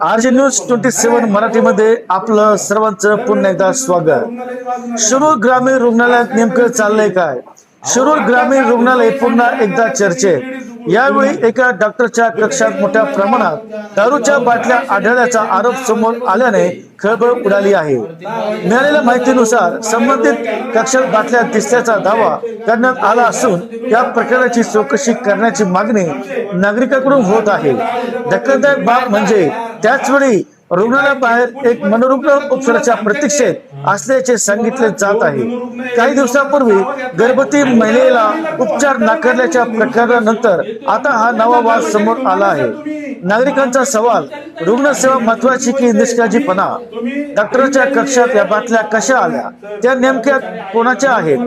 RJ news 27 मराठीमध्ये आपलं सर्वांचं पुन्हा एकदा स्वागत। शिरूर ग्रामीण रुग्णालयात नेमकं चाललंय काय? शिरूर ग्रामीण रुग्णालय पुन्हा एकदा चर्चेत। यावेळी एका डॉक्टरच्या कक्षात मोठ्या प्रमाणात दारूच्या बाटल्या आढळल्याचा आरोप समोर आल्याने खळबळ उडाली आहे। मिळालेल्या माहितीनुसार संबंधित कक्षात बाटल्या दिसल्याचा दावा करण्यात आला असून या प्रकरणाची चौकशी करण्याची मागणी नागरिकांकडून होत आहे। धक्कादायक बाब म्हणजे त्याचवेळी रुग्णालयाबाहेर एक मनोरुग्ण उपचाराच्या प्रतीक्षेत असल्याचे सांगितले जात आहे। काही दिवसांपूर्वी गर्भवती महिलेला उपचार नाकारल्याच्या प्रकारानंतर आता हा नवा वाद समोर आला आहे। नागरिकांचा सवाल, रुग्णसेवा महत्वाची की निष्काळजीपणा? डॉक्टरांच्या कक्षात या बाटल्या कशा आल्या? त्या नेमक्या कोणाच्या आहेत?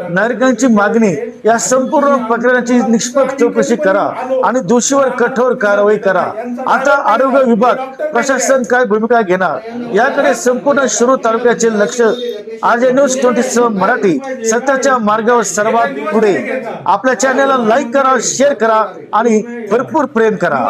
नागरिकांची मागणी, या संपूर्ण प्रकरणाची निष्पक्ष चौकशी करा आणि दोषीवर कठोर कारवाई करा। आता आरोग्य विभाग प्रशासन काय भूमिका घेणार याकडे संपूर्ण शिरूर तालुक्याचे लक्ष। RJ न्यूज 27 मराठी सत्याच्या मार्गावर सर्वात पुढे। आपल्या चॅनलला लाईक करा, शेअर करा आणि भरपूर प्रेम करा।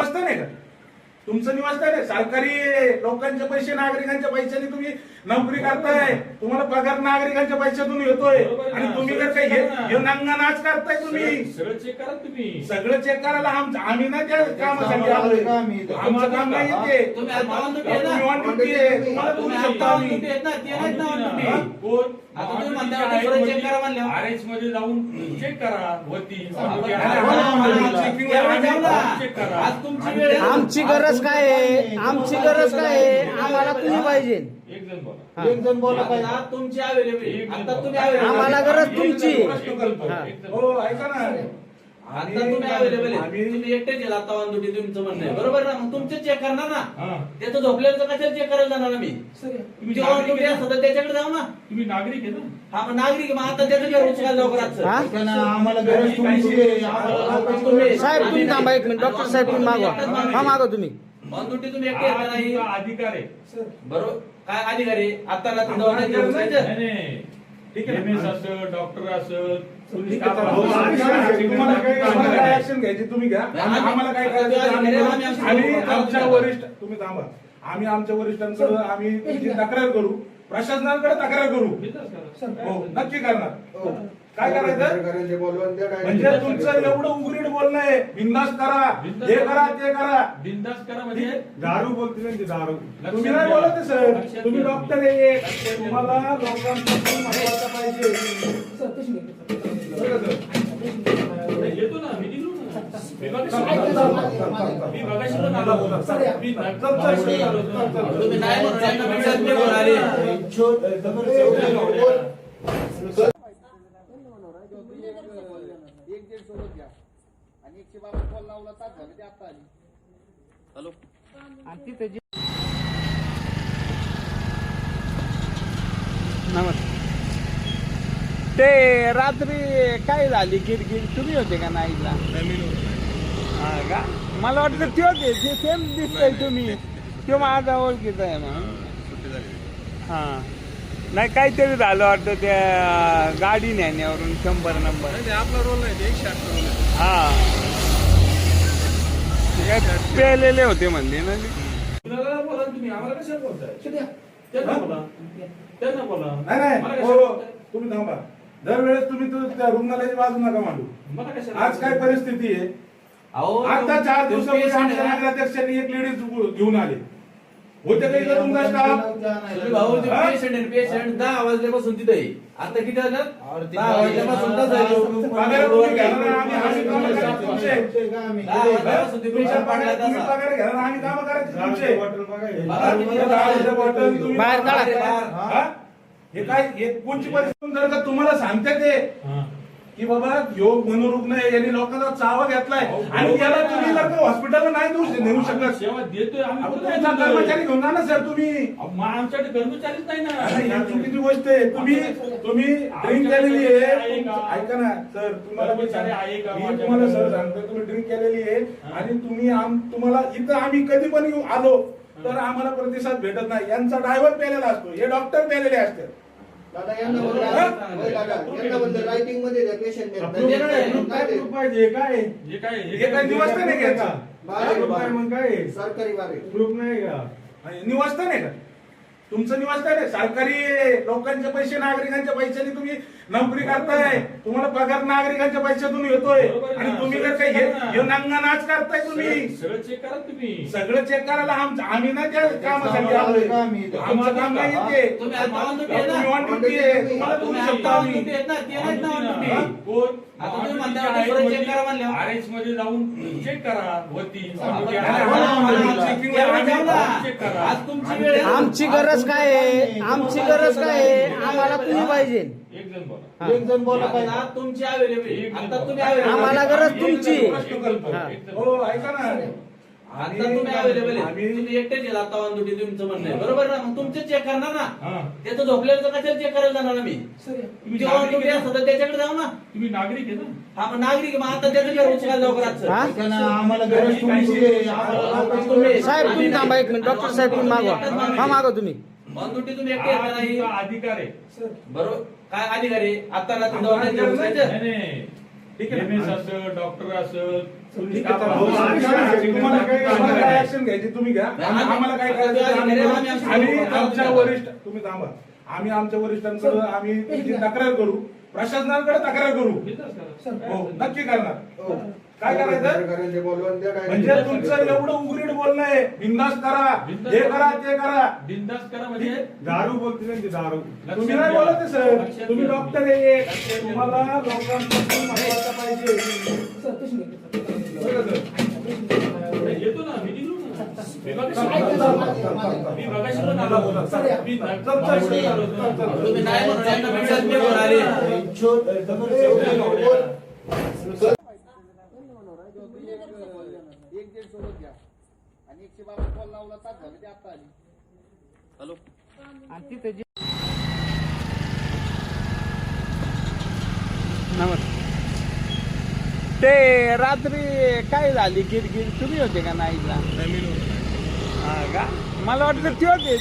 तुमचं निवासस्थान आहे, सरकारी लोकांचे पैसे नागरिकांच्या पैशाने तुम्ही नोकरी करताय, तुम्हाला पगार नागरिकांच्या पैशातून येतोय आणि तुम्ही जर काही हे नांगा नाच करताय, तुम्ही सगळं चेक करा, तुम्ही सगळं चेक करायला आम्ही ना त्या कामासाठी आलोय। आमचं काम नाही ते, तुम्ही ऑन ड्युटी आहे, तुम्हाला बोलू शकता आम्ही। आता तुम्ही म्हणता चेक करा म्हणले, आरएच मध्ये जाऊन चेक करा वरती चेक करा। आज तुमची वेळ, आमची गरज काय आहे? आमची गरज काय आहे? आम्हाला तुम्ही पाहिजे। एक जण बोला, एक जण बोला पाहिजे। तुमची अवेलेबल, आता तुम्ही आम्हाला गरज तुमची। हो ऐका ना, आता तुम्ही अवेलेबल आहे, तुम्ही एकटेच आहे आता ऑन ड्युटी, तुमचं म्हणणं आहे बरोबर ना? मग तुमचे चेक करणार ना, त्याचं झोपलेलं कशाला चेक करायला जाणार मी? तुम्ही ऑन ड्युटी असता तर त्याच्याकडे जाऊ ना। तुम्ही नागरिक आहे ना? हा मग नागरिक, मग आता त्याचं काय उचलायला लवकर? आम्हाला गरज तुमची आहे। साहेब तुम्ही थांबा एक मिनिट, डॉक्टर साहेब तुम्ही मागवा, हा मागवा तुम्ही। ऑन ड्युटी तुम्ही एकटे आहे नाही? अधिकार आहे बरोबर, काय अधिकार आहे? आता रात्री ठीक आहे, एमएस असं डॉक्टर असं तुम्हाला काय ऍक्शन घ्यायची तुम्ही घ्या, आम्हाला काय करायचं आम्ही आमच्या वरिष्ठ, तुम्ही थांबा, आम्ही आमच्या वरिष्ठांकडे आम्ही तुमची तक्रार करू, प्रशासनाकडे तक्रार करू। हो नक्की करणार। काय करायचं म्हणजे तुमचं एवढं उघडीत बोलणं आहे, बिंदास करा, हे करा ते करा। बिंदास करा म्हणजे दारू बोलते ना, दारू तुम्ही नाही बोलत सर, तुम्ही डॉक्टर आहे, तुम्हाला लोकांपासून महत्वाचं पाहिजे। येतो ना, मी निघलो ना, मी मगाशी पण आलो हॅलो, आणि तिथे ते रात्री काय झाली किरकिर, तुम्ही होते का नाईटला? हा का? मला वाटतं ते होते, जे सेम दिसतंय तुम्ही, तो माझा ओळखीचा आहे म्हणून। हा नाही, काहीतरी झालं वाटतं त्या गाडी नेण्यावरून 100 नंबर आपला रोल नाही, 108 रोल। हा पेलेले होते म्हणले ना। बोला तुम्ही, आम्हाला कशाला बोलताय? त्यांना बोला, त्यांना बोला। नाही हो, तुम्ही थांबा, दरवेळेस तुम्ही त्या रुग्णालयाची बाजू नका मांडू। आज काय परिस्थिती आहे, आता 4 दिवसापूर्वी आमच्या नगराध्यक्षांनी एक लेडीज घेऊन आले होते, काही तुमचा स्टाफ पेशंट 10 वाजल्यापासून तिथे, आता किती वाजलं? 10 वाजल्यापासून पगार तुम्ही घेणार आणि आम्ही कामं करायचे तुमचे। पगार घेणार आणि कामं करायचे तुमचे। बाहेर काढा। हे काय, हे कोणची परिस्थिती जर का तुम्हाला सांगते ते की बाबा योग मनोरुग्ण आहे, यांनी लोकांचा चावा घेतलाय आणि याला तुम्ही जर का हॉस्पिटलला नाही नेऊ शकत, सेवा देतोय आम्ही, तुमचा कर्मचारी घेऊन जा ना सर तुम्ही। आमच्याकडे कर्मचारीच नाही ना। ही चुकीची गोष्ट आहे। तुम्ही ड्रिंक केलेली आहे, ऐका ना सर, तुम्हाला मी तुम्हाला सर सांगतो, तुम्ही ड्रिंक केलेली आहे आणि तुम्ही तुम्हाला इथं आम्ही कधी पण आलो तर आम्हाला प्रतिसाद भेटत नाही। यांचा ड्रायव्हर पेलेला असतो, हे डॉक्टर पेलेले असतात, दादा यांना म्हणलं रायटिंग मध्ये द्या पेशंट काय पाहिजे काय हे काय हे काय निवासस्थान आहे का याचा? बारे, बारे. मग काय आहे? सरकारी बारे ग्रुप नाही का आणि निवासस्थान आहे का तुमचं निवासस्थान आहे सरकारी लोकांचे पैसे नागरिकांच्या पैशाने तुम्ही नोकरी करताय तुम्हाला पगार नागरिकांच्या पैशातून येतोय आणि तुम्ही जर काही हे नांगा नाच करताय तुम्ही सगळं चेक करा तुम्ही. सगळं चेक करायला आम्ही ना त्या कामासाठी आलोय आमचं काम नाही येते तुम्ही आता on duty आहे ना? तुम्ही on duty आहे. तुम्हाला बोलू तुम्ही शकतो आता on आम्ही duty आहेत ना? ते नाहीत ना on duty. कोण? आता तुम्ही म्हणता आहे दुसरं वरती, check करा म्हणल्यावर. RH मध्ये जाऊन चेक करा वरती. चेक करा. आज तुमची वेळ आहे. आमची गरज काय आहे? आमची गरज काय आहे? आम्हाला तुम्ही पाहिजे. एक जण बोला. एक जण बोला पाहिजे आता तुमची अवेलेबल आता तुम्ही available. आम्हाला गरज तुमची. प्रश्न करतो. हो ऐका ना आता तुम्ही अवेलेबल आहे आम्ही- तुम्ही एकटेच आहे आता on duty तुमचं म्हणणं आहे बरोबर ना मग तुमचं चेक करणार ना हा. त्याचं झोपलेलं कशाला चेक करायला जाणार ना मी तुम्ही ते on नागरिक duty आहे असतं तर त्याच्याकडे जाऊ ना तुम्ही नागरिक आहे ना. हा मग नागरिक आहे, मग आता त्याचं घर उचलायला जाऊ करायचं हा? आम्हाला गरज तुमची आहे. आम्हाला- साहेब तुम्ही थांबा एक मिनिट. डॉक्टर साहेब तुम्ही मागवा. हा मागवा तुम्ही. ऑन ड्युटी तुम्ही एकटे येता हा नाही तुमचा अधिकार आहे. बरोबर काय अधिकारी आता रात्री आमचा दवाखान्यात अधिकार उचलायचं? नाही, नाही. ठीक आहे ना. MS असेल डॉक्टर असेल ठीक आहे, तर भाऊ, तुम्हाला काय ऍक्शन घ्यायची तुम्ही घ्या आम्हाला काय करायचं ते आम्ही करू. आम्ही आमच्या वरिष्ठ तुम्ही थांबा आम्ही आमच्या वरिष्ठांकडे आम्ही तुमची तक्रार करू प्रशासनाकडे तक्रार करू हो नक्की करणार काय करायचं सरकारचे बोलवून द्या म्हणजे काय तुमचं एवढं उघडीत बोलणं आहे बिंदास करा हे करा ते करा बिनधास्त करा म्हणजे दारू बोलते त्यांची दारू तुम्ही नाही बोलत आहे, सर तुम्ही डॉक्टर आहे तुम्हाला लोकांपासून महत्वाचं पाहिजे बरं का, सर? येतो ना मी निघलो ना. मी मगाशी पण आलो होतो. मी तुम्ही नाही म्हणून यांना भेटायला मी वर आले. आणि तिथे जे नमस्कार. ते रात्री काय झाली किरकिर तुम्ही होते का नाईटला? हा का मला वाटलं ते होते